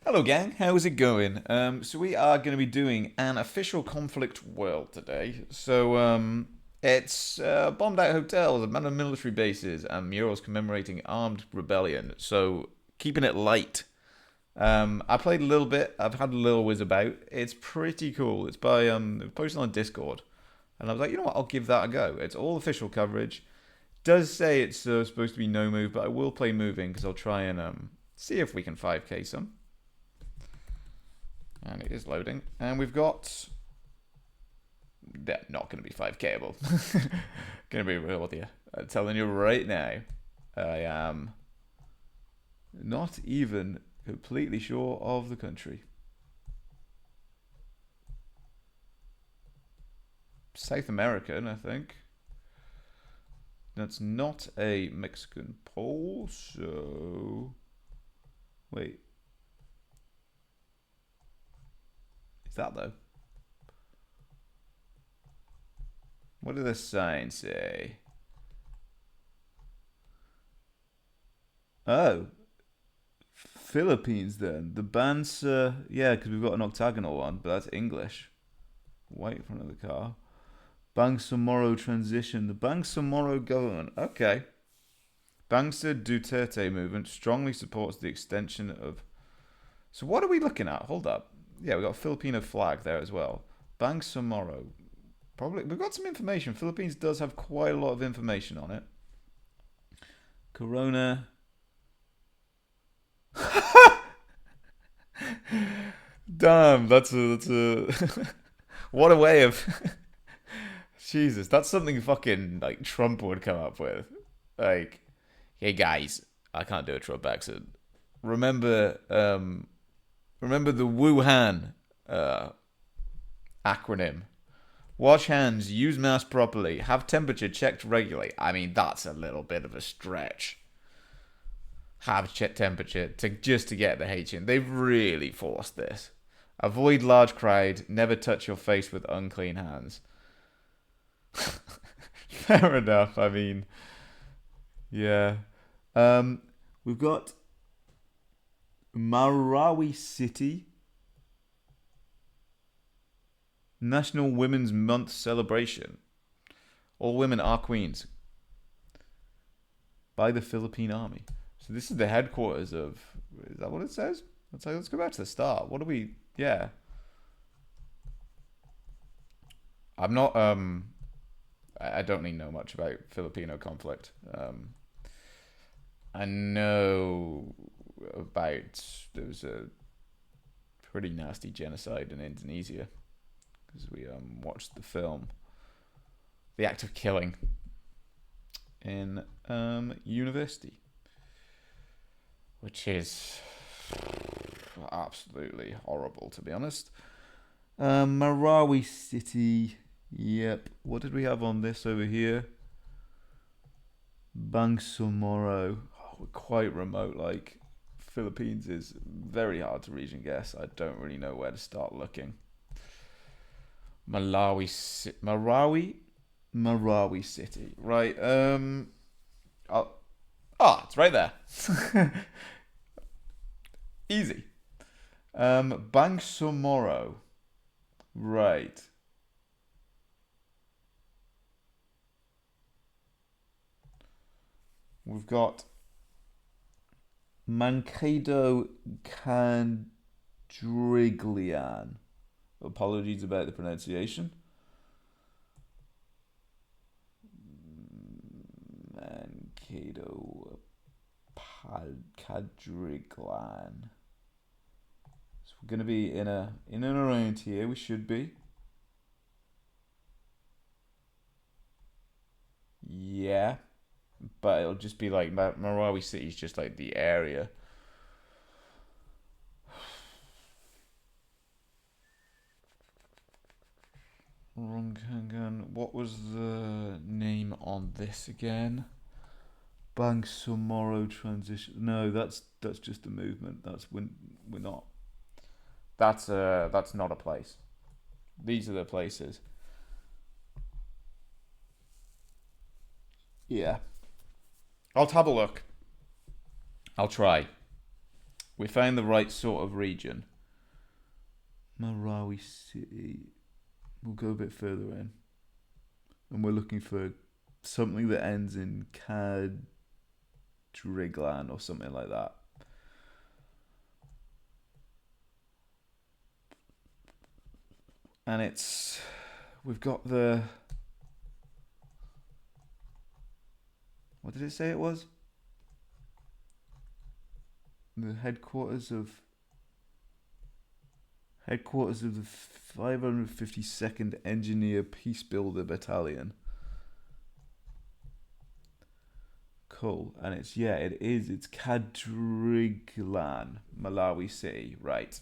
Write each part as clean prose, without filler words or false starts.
Hello, gang. How's it going? So we are going to be doing an official conflict world today. It's bombed out hotels, abandoned military bases, and murals commemorating armed rebellion. So keeping it light. I played a little bit. I've had a little whiz about. It's pretty cool. It's by it was posted on Discord, and I was like, you know what? I'll give that a go. It's all official coverage. Does say it's supposed to be no move, but I will play moving because I'll try and see if we can 5k some. And it is loading. And we've got... They're not going to be 5kable. Going to be real with you. I'm telling you right now, I am not even completely sure of the country. South American, I think. That's not a Mexican poll, so... Wait. Is that though? What did the sign say? Oh, Philippines then. The band's, yeah, because we've got an octagonal one, but that's English. White in front of the car. Bangsamoro transition. The Bangsamoro government. Okay. Bangsa Duterte movement strongly supports the extension of. So what are we looking at? Hold up. Yeah, we got a Filipino flag there as well. Bangsamoro. Probably we've got some information. Philippines does have quite a lot of information on it. Corona. Damn, that's a what a way of Jesus. That's something fucking like Trump would come up with. Like, hey guys, I can't do a Trump accent. Remember, remember the Wuhan uh, acronym. Wash hands, use mask properly, have temperature checked regularly. I mean, that's a little bit of a stretch. Have check temperature to get the H in. They've really forced this. Avoid large crowd. Never touch your face with unclean hands. Fair enough. I mean, yeah. Um, we've got Marawi City National Women's Month celebration. All women are queens by the Philippine Army. So this is the headquarters of. Is that what it says? Let's go back to the start. What do we? Yeah, I'm not. I don't really know much about Filipino conflict. I know about there was a pretty nasty genocide in Indonesia because we watched the film, The Act of Killing, in university, which is absolutely horrible, to be honest. Marawi City. Yep. What did we have on this over here? Bangsamoro. Oh, we're quite remote. Like, Philippines is very hard to reach and guess. I don't really know where to start looking. Marawi City. Right. Oh, it's right there. Easy. Bangsamoro. Right. We've got Mankato Candriglian. Apologies about the pronunciation. Mankato Cadriglan. So we're gonna be in and around here. We should be. Yeah, but it'll just be like Marawi City's just like the area. Runkangan. What was the name on this again? Bangsamoro transition. No, that's just a movement. We're not. That's not a place. These are the places. Yeah, I'll have a look. I'll try. We found the right sort of region. Marawi City. We'll go a bit further in. And we're looking for something that ends in Kadriglan or something like that. And we've got the, what did it say it was? The headquarters of the 552nd Engineer Peacebuilder Battalion. Cool. And it's Kadriglan, Malawi City. Right.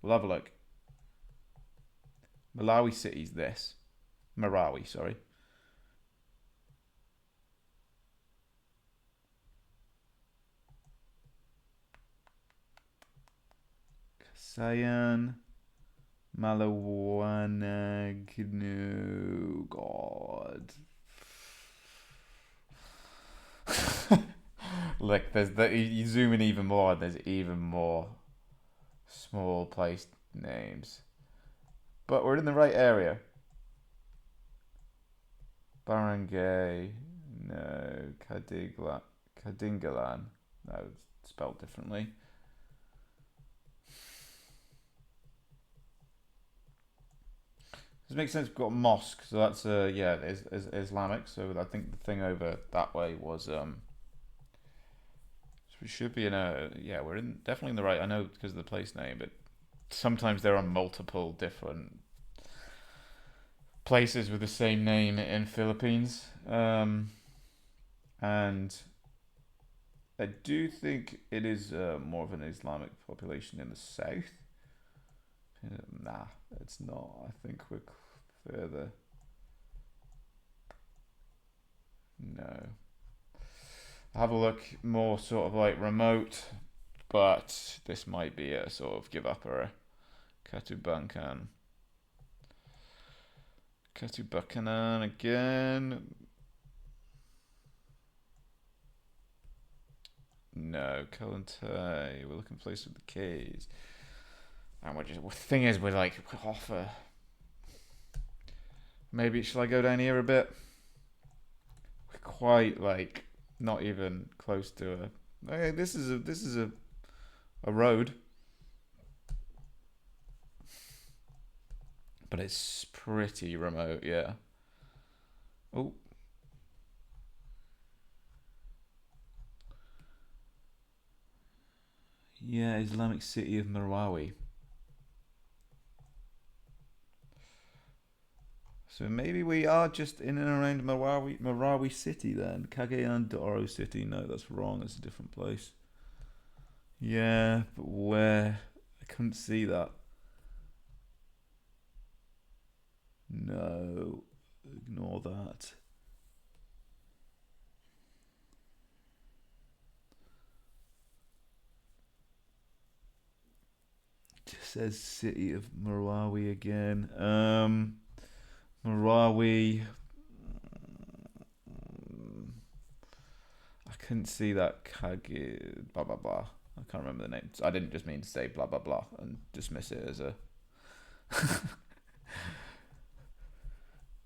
We'll have a look. Malawi City's this. Marawi, sorry. Kasayan. Malawanagnu. God. Look, you zoom in even more, and there's even more small place names. But we're in the right area. Barangay, no. Kadingalan, no, it's spelled differently. This makes sense. We've got a mosque, so that's is Islamic. So I think the thing over that way was so we should be in we're definitely in the right. I know because of the place name, but sometimes there are multiple different places with the same name in Philippines, and I do think it is more of an Islamic population in the south. Nah, it's not. I think we're further. No. Have a look more sort of like remote, but this might be a sort of give up or a Katubankan. Katubakanan again. No, Kalantay. We're looking for place with the K's. And the thing is, we're like off a. Maybe shall I go down here a bit? We're quite like not even close to a. Okay, this is a road, but it's pretty remote. Yeah. Oh. Yeah, Islamic city of Marawi. So maybe we are just in and around Marawi City then. Cagayan de Oro City. No, that's wrong. It's a different place. Yeah, but where? I couldn't see that. No, ignore that. It just says City of Marawi again. Marawi. I couldn't see that Kagi. Blah blah blah. I can't remember the name. I didn't just mean to say blah blah blah and dismiss it as a.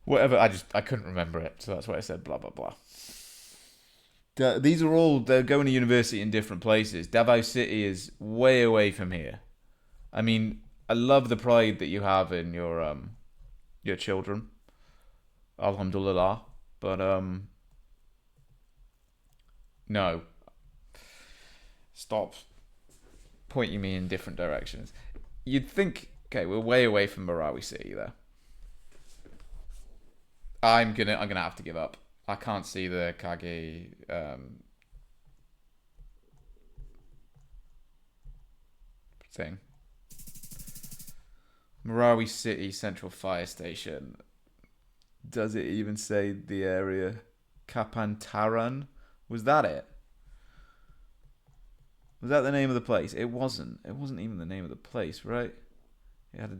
Whatever. I couldn't remember it, so that's why I said blah blah blah. These are all. They're going to university in different places. Davao City is way away from here. I mean, I love the pride that you have in your children. Alhamdulillah. But no. Stop pointing me in different directions. You'd think, okay, we're way away from Marawi City there. I'm gonna have to give up. I can't see the Kage thing. Marawi City Central Fire Station. Does it even say the area? Kapantaran? Was that it? Was that the name of the place? It wasn't. It wasn't even the name of the place, right? It had a...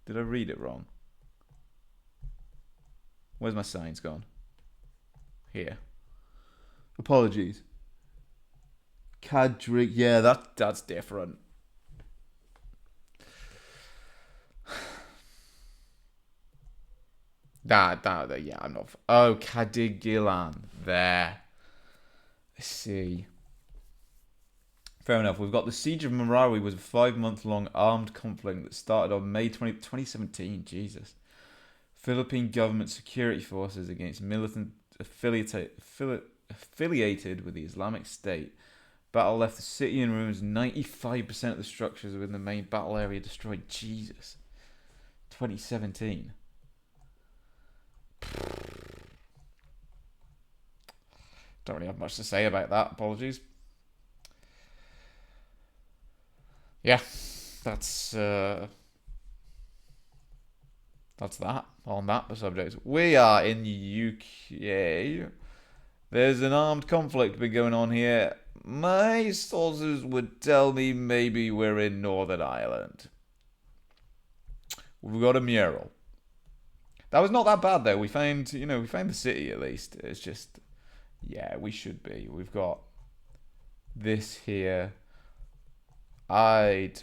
Did I read it wrong? Where's my signs gone? Here. Apologies. Cadric, yeah, that's different. Yeah, I'm not. Oh, Cadigilan. There. Let's see. Fair enough. We've got the Siege of Marawi was a 5-month-long armed conflict that started on May 2017. Jesus. Philippine government security forces against militant affiliated with the Islamic State. Battle left the city in ruins. 95% of the structures within the main battle area destroyed. Jesus. 2017. Don't really have much to say about that. Apologies. Yeah, that's that on that subject. We are in the UK. There's an armed conflict been going on here. My sources would tell me maybe we're in Northern Ireland. We've got a mural. That was not that bad though. We found the city at least. It's just, yeah, we should be. We've got this here. I'd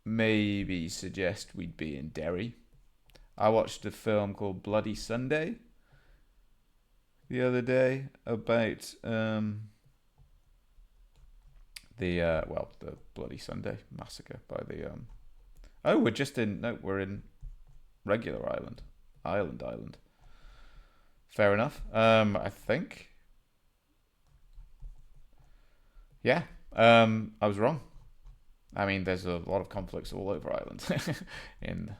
maybe suggest we'd be in Derry. I watched a film called Bloody Sunday the other day about the Bloody Sunday massacre by the oh, we're in regular Ireland. Fair enough. I think. Yeah. I was wrong. I mean, there's a lot of conflicts all over Ireland in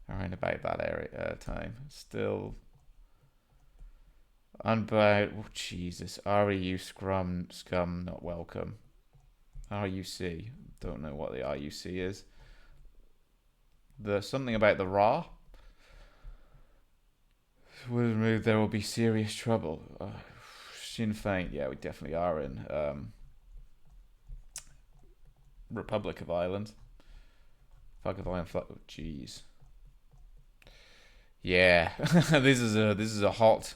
around about that area time. Still, unbound. Oh, Jesus. REU scum not welcome. RUC. Don't know what the RUC is. The something about the Ra. There will be serious trouble. Sinn Féin. Yeah, we definitely are in. Republic of Ireland. Fuck of Ireland. Jeez. Yeah, this is a hot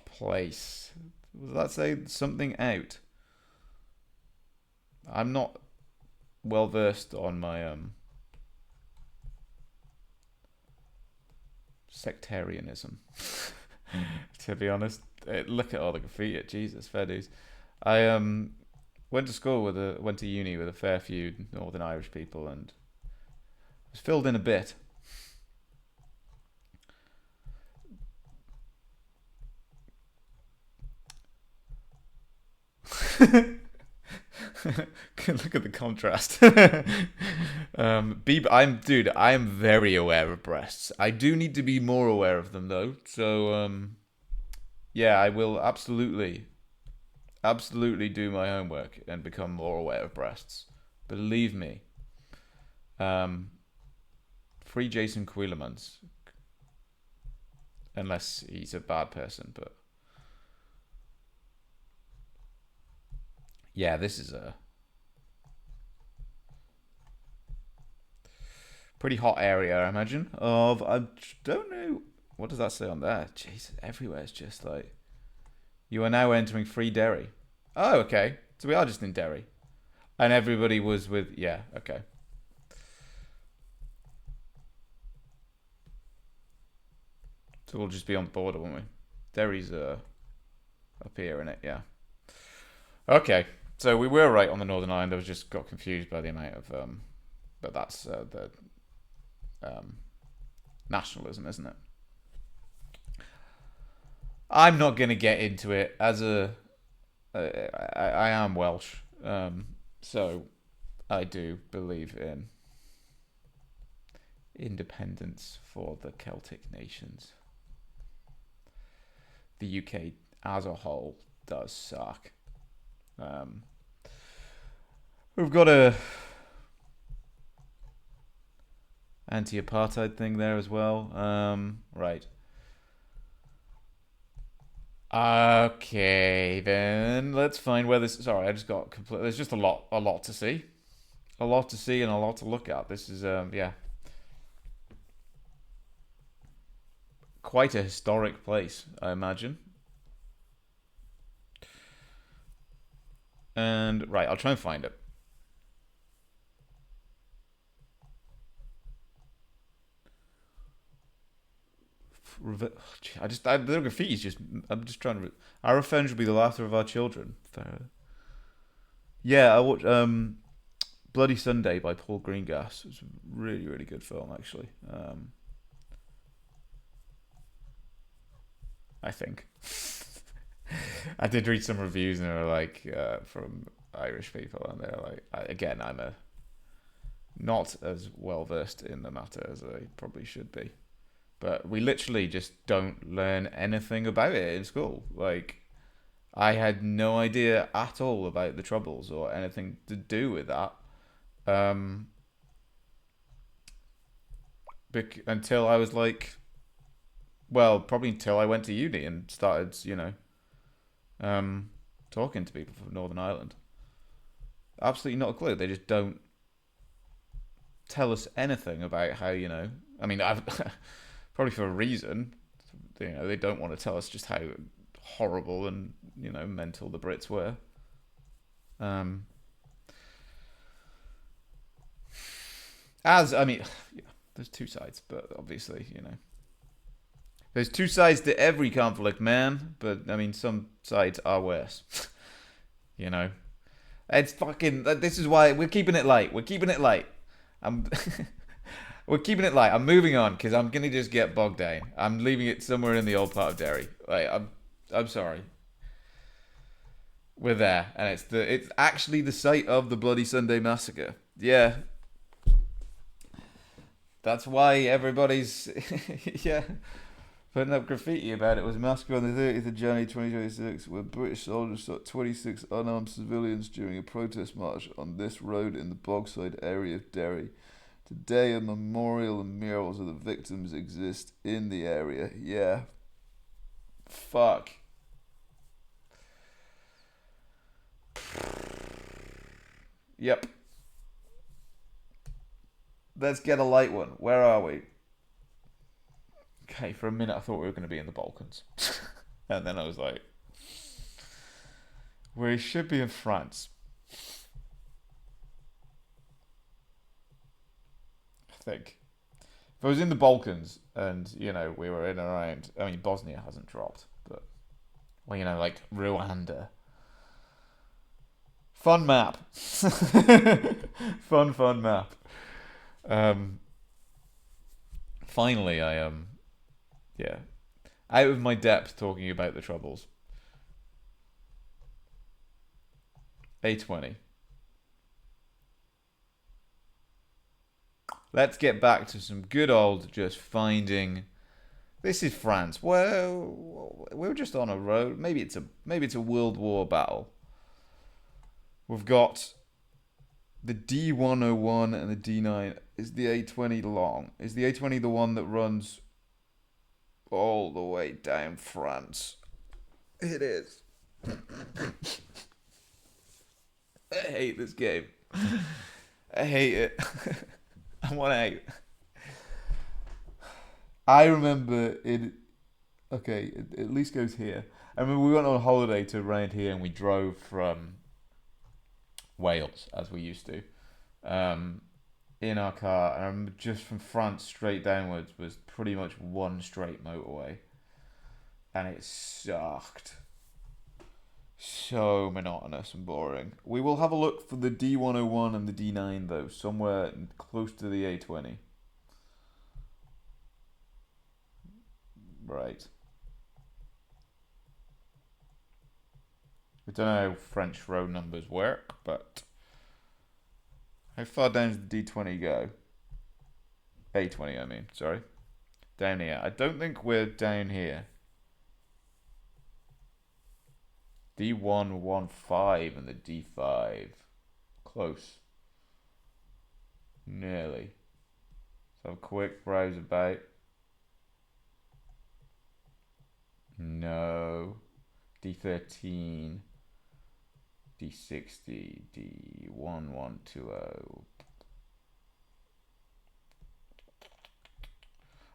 place. Does that say something out? I'm not well versed on my sectarianism, to be honest. Look at all the graffiti. Jesus, fair dues. I went to uni with a fair few Northern Irish people and was filled in a bit. Look at the contrast. I'm very aware of breasts. I do need to be more aware of them though. So yeah, I will absolutely do my homework and become more aware of breasts. Believe me. Free Jason Quillemans. Unless he's a bad person, but yeah, this is a pretty hot area, I imagine. I don't know, what does that say on there? Jesus, everywhere is just like, you are now entering Free Derry. Oh, okay. So we are just in Derry, and everybody was with, yeah, okay. So we'll just be on the border, won't we? Derry's up here, innit? Yeah. Okay. So we were right on the Northern Ireland. I was just got confused by the amount of but that's the nationalism, isn't it? I'm not gonna get into it as I am Welsh, so I do believe in independence for the Celtic nations. The UK as a whole does suck. We've got a anti-apartheid thing there as well. Right. Okay, then let's find where this. Sorry, I just got complete. There's just a lot to see, and a lot to look at. This is yeah, quite a historic place, I imagine. And right, I'll try and find it. The graffiti is just. I'm just trying to. Our revenge will be the laughter of our children. Yeah, I watched Bloody Sunday by Paul Greengrass. It's a really, really good film, actually. I think. I did read some reviews, and they were like from Irish people, and they're like, again, I'm a not as well versed in the matter as I probably should be. But we literally just don't learn anything about it in school. Like, I had no idea at all about the Troubles or anything to do with that. Um, until I was like, well, probably until I went to uni and started, um, talking to people from Northern Ireland. Absolutely not a clue. They just don't tell us anything about how, I mean, I've probably for a reason. They don't want to tell us just how horrible and mental the Brits were. Um, as I mean, yeah, there's two sides, but obviously, there's two sides to every conflict, man. But I mean, some sides are worse. you know, it's fucking. This is why we're keeping it light. We're keeping it light. I'm. We're keeping it light. I'm moving on because I'm gonna just get bogged down. I'm leaving it somewhere in the old part of Derry. Like I'm sorry. We're there, and it's actually the site of the Bloody Sunday massacre. Yeah, that's why everybody's yeah putting up graffiti about it. It was a massacre on the 30th of January 2026, where British soldiers shot 26 unarmed civilians during a protest march on this road in the Bogside area of Derry. Today, a memorial and murals of the victims exist in the area. Yeah. Fuck. Yep. Let's get a light one. Where are we? Okay, for a minute I thought we were going to be in the Balkans. And then I was like, we should be in France. I think. If I was in the Balkans and, we were in around, I mean, Bosnia hasn't dropped, but, well, like Rwanda. Fun map. Fun map. Um, finally, yeah, out of my depth talking about the Troubles. A20. Let's get back to some good old just finding. This is France. Well, we're just on a road. Maybe it's a World War battle. We've got the D101 and the D9. Is the A20 long? Is the A20 the one that runs all the way down France? It is. I hate this game. I hate it. I want to hate. I remember it. Okay, it at least goes here. I remember we went on holiday to around here and we drove from Wales, as we used to, in our car. And I remember just from France straight downwards was pretty much one straight motorway. And it sucked. So monotonous and boring. We will have a look for the D101 and the D9 though, somewhere close to the A20. Right. I don't know how French road numbers work, but how far down does the D20 go? A20, I mean, sorry. Down here. I don't think we're down here. D115 and the D5. Close. Nearly. So have a quick browse about. No. D13. D60. D1120.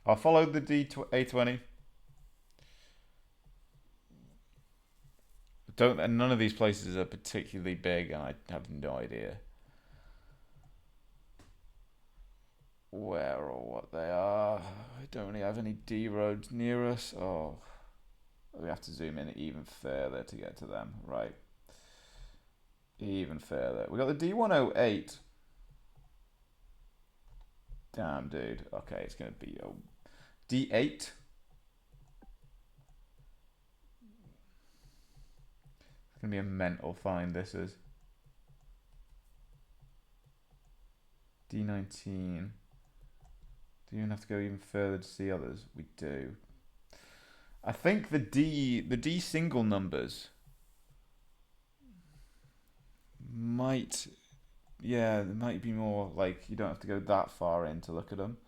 I'll follow the A20. Don't, and none of these places are particularly big, and I have no idea where or what they are. I don't really have any D roads near us. Oh, we have to zoom in even further to get to them. Right. Even further. We got the D108. Damn, dude. Okay, it's going to be a D8. It's going to be a mental find, this is. D19. Do you even have to go even further to see others? We do. I think the D single numbers might, yeah, there might be more, like, you don't have to go that far in to look at them.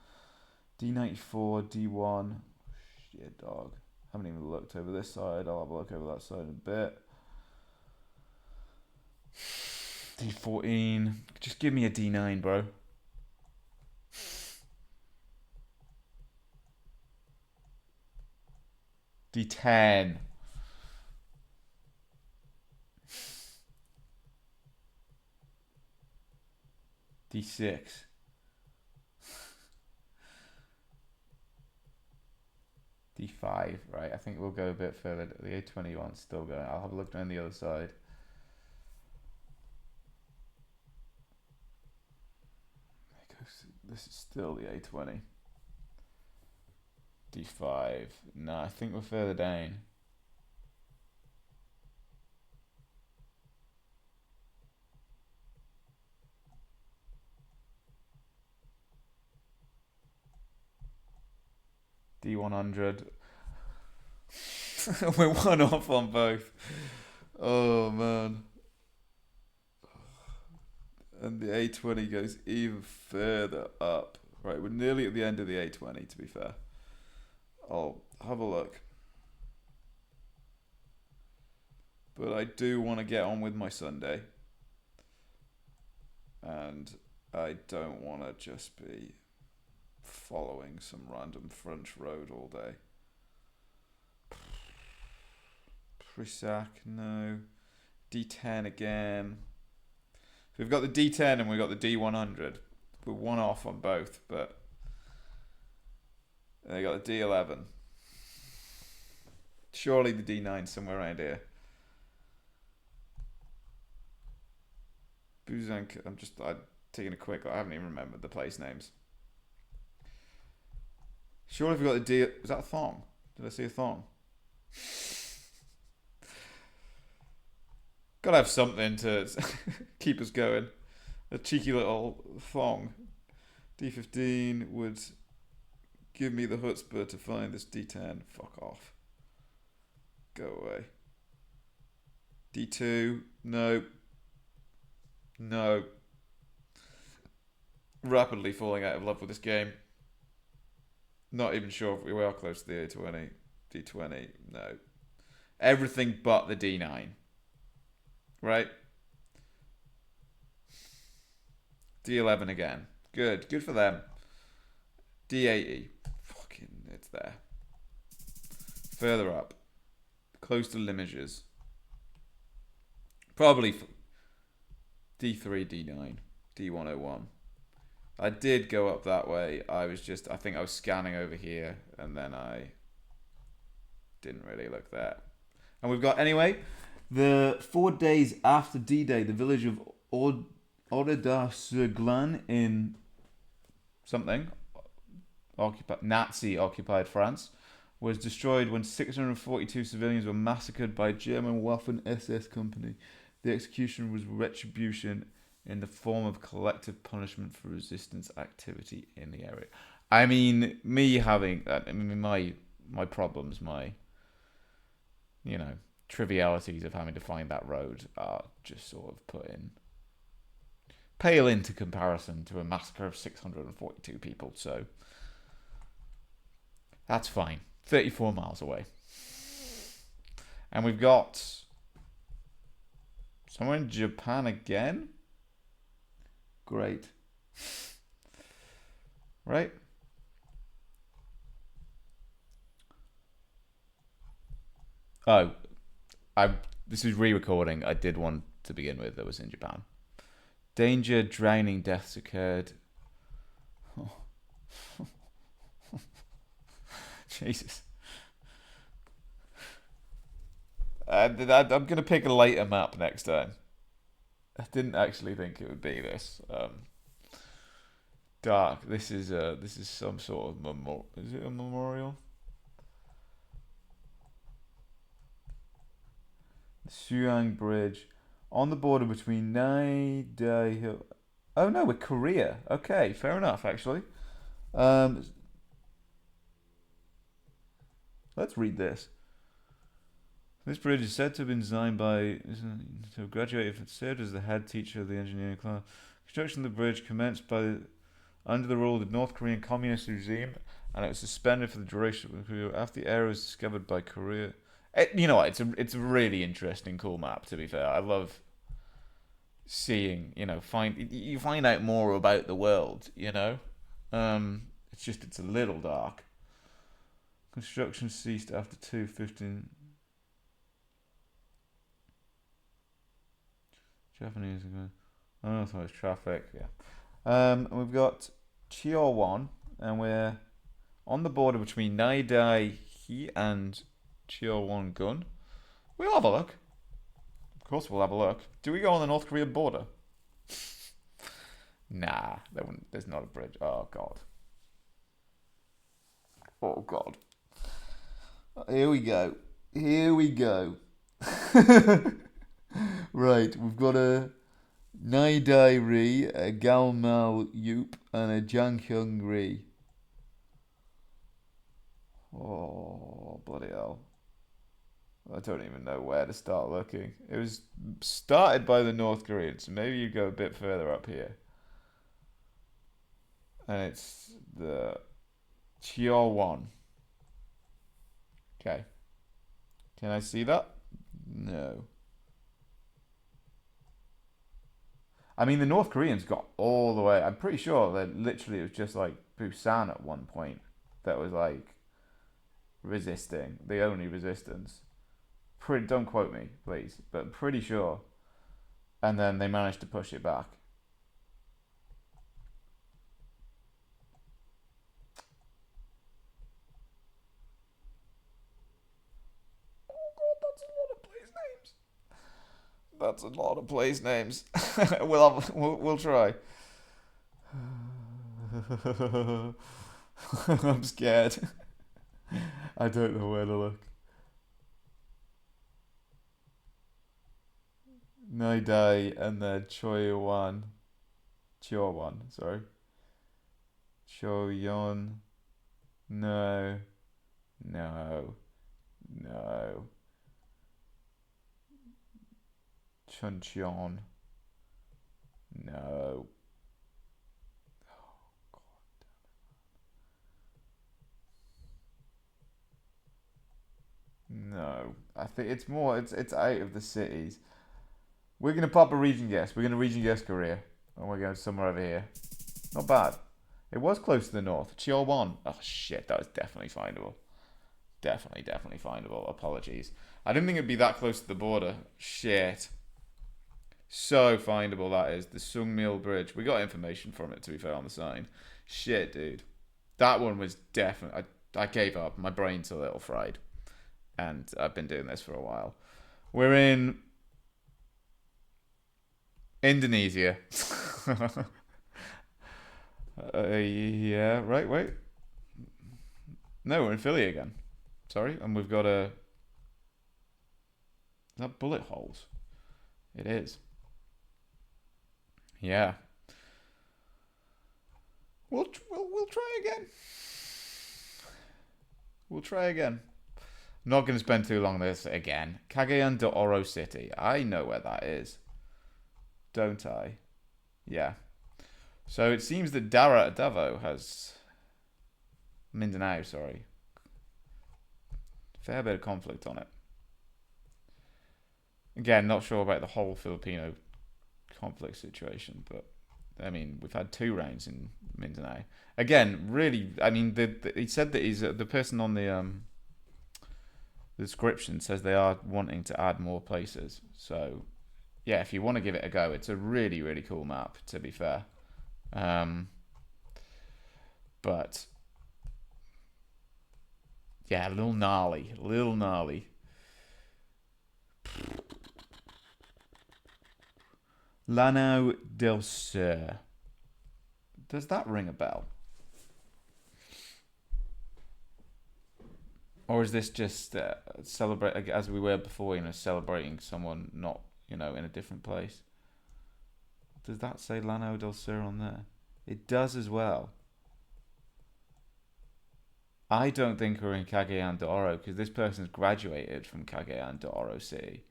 D94, D1, shit, dog. Haven't even looked over this side. I'll have a look over that side in a bit. D14, just give me a D9, bro. D10. D6. D5, right? I think we'll go a bit further. The A21's still going. I'll have a look down the other side. This is still the A20. D5. No, I think we're further down. D100. We're one off on both. Oh, man. And the A20 goes even further up. Right, we're nearly at the end of the A20, to be fair. I'll have a look. But I do want to get on with my Sunday. And I don't want to just be following some random French road all day. Prisac, no. D10 again. We've got the D10 and we've got the D100. We're one off on both, but they got the D11. Surely the D9 somewhere around here. Buzank, I'm taking a quick, I haven't even remembered the place names. Surely we've got the D, was that a thong? Did I see a thong? Gotta have something to keep us going. A cheeky little thong. D15 would give me the chutzpah to find this D10. Fuck off. Go away. D2. No. No. Rapidly falling out of love with this game. Not even sure if we are close to the A20. D20. No. Everything but the D9. Right? D11 again. Good. Good for them. D80. Fucking, it's there. Further up. Close to Limoges. Probably D3, D9. D101. I did go up that way. I think I was scanning over here and then I didn't really look there. And we've got, anyway, the 4 days after D-Day, the village of Orda-sur-Glane in something, Nazi-occupied France, was destroyed when 642 civilians were massacred by German Waffen SS company. The execution was retribution in the form of collective punishment for resistance activity in the area. I mean, my problems, trivialities of having to find that road are just sort of pale into comparison to a massacre of 642 people. So that's fine. 34 miles away. And we've got somewhere in Japan again. Great. Right? Oh, This is re-recording. I did one to begin with that was in Japan. Danger, drowning, deaths occurred. Oh. Jesus. I'm going to pick a lighter map next time. I didn't actually think it would be this. Dark. This is some sort of memorial. Is it a memorial? Suang Bridge. On the border between Naidai Hill. Oh no, we're Korea. Okay, fair enough, actually. Let's read this. This bridge is said to have been designed by to have graduated and served as the head teacher of the engineering class. Construction of the bridge commenced under the rule of the North Korean Communist regime, and it was suspended for the duration of the period after the area was discovered by Korea. You know what? It's a really interesting, cool map. To be fair, I love seeing you find out more about the world. It's a little dark. Construction ceased after 2:15. Japanese ago. Oh, so it's traffic. Yeah. We've got Cheowon, and we're on the border between Naidai-hi and Cheowon-gun. We'll have a look. Of course, we'll have a look. Do we go on the North Korean border? Nah, there's not a bridge. Oh god. Oh god. Here we go. Right, we've got a Naidai-ri, a Galmal-yup, and a Janghyung-ri. Oh, bloody hell. I don't even know where to start looking. It was started by the North Koreans, so maybe you go a bit further up here. And it's the Cheowon. Okay. Can I see that? No. I mean, the North Koreans got all the way. I'm pretty sure that literally it was just like Busan at one point that was like resisting, the only resistance. Don't quote me, please, but I'm pretty sure. And then they managed to push it back. Oh god, that's a lot of place names. That's a lot of place names. We'll try. I'm scared. I don't know where to look. Naidai and then Choywan. Sorry. Choyon. No. Chuncheon. No. Oh, God damn it. No. I think it's more, it's out of the cities. We're going to pop a region guess. We're going to region guess Korea. And we're going somewhere over here. Not bad. It was close to the north. Cheowon. Oh, shit. That was definitely findable. Definitely findable. Apologies. I didn't think it'd be that close to the border. Shit. So findable that is. The Sungmil Bridge. We got information from it, to be fair, on the sign. Shit, dude. That one was definitely... I gave up. My brain's a little fried. And I've been doing this for a while. We're in... Indonesia. Yeah, right, wait. No, we're in Philly again. Sorry, and we've got a... Is that bullet holes? It is. Yeah. We'll try again. We'll try again. I'm not going to spend too long on this again. Cagayan de Oro City. I know where that is. Don't I? Yeah. So it seems that Davao has... Mindanao, sorry. Fair bit of conflict on it. Again, not sure about the whole Filipino conflict situation, but I mean, we've had 2 rounds in Mindanao. Again, really, I mean, he said that he's the person on the The description says they are wanting to add more places. So, yeah, if you want to give it a go, it's a really, really cool map, to be fair. But, yeah, a little gnarly. A little gnarly. Lano del Sur. Does that ring a bell? Or is this just celebrate as we were before? Celebrating someone not in a different place. Does that say Lano del Sur on there? It does as well. I don't think we're in Cagayan de Oro because this person's graduated from Cagayan de Oro City.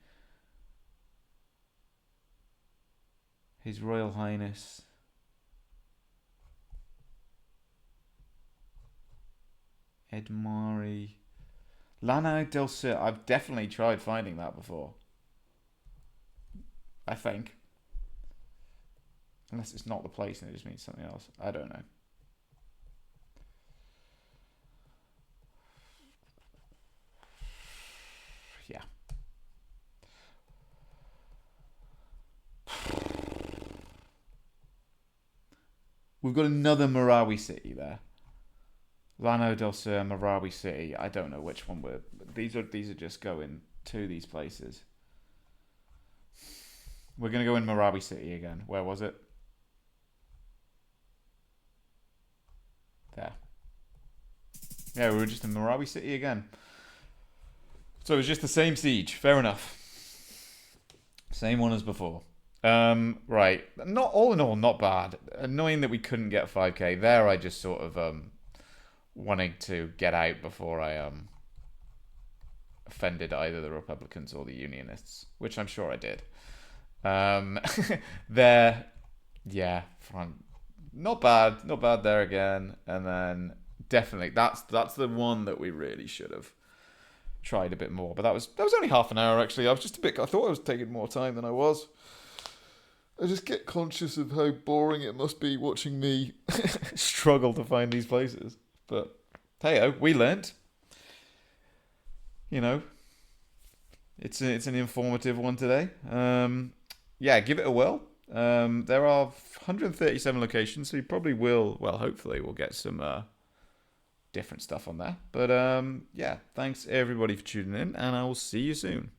His Royal Highness. Edmari. Lano del Sur. I've definitely tried finding that before. I think. Unless it's not the place and it just means something else. I don't know. Yeah. We've got another Marawi city there. Lano del Sur, Marawi City. I don't know which one we're. These are just going to these places. We're gonna go in Marawi City again. Where was it? There. Yeah, we were just in Marawi City again. So it was just the same siege. Fair enough. Same one as before. Right. Not all in all, not bad. Annoying that we couldn't get 5k. There, I just sort of wanting to get out before I offended either the Republicans or the Unionists, which I'm sure I did. There, yeah, front, not bad there again, and then definitely that's the one that we really should have tried a bit more. But that was only half an hour actually. I thought I was taking more time than I was. I just get conscious of how boring it must be watching me struggle to find these places. But hey, we learnt. It's an informative one today. Yeah, give it a whirl. There are 137 locations, so you probably will. Well, hopefully, we'll get some different stuff on there. But yeah, thanks everybody for tuning in, and I will see you soon.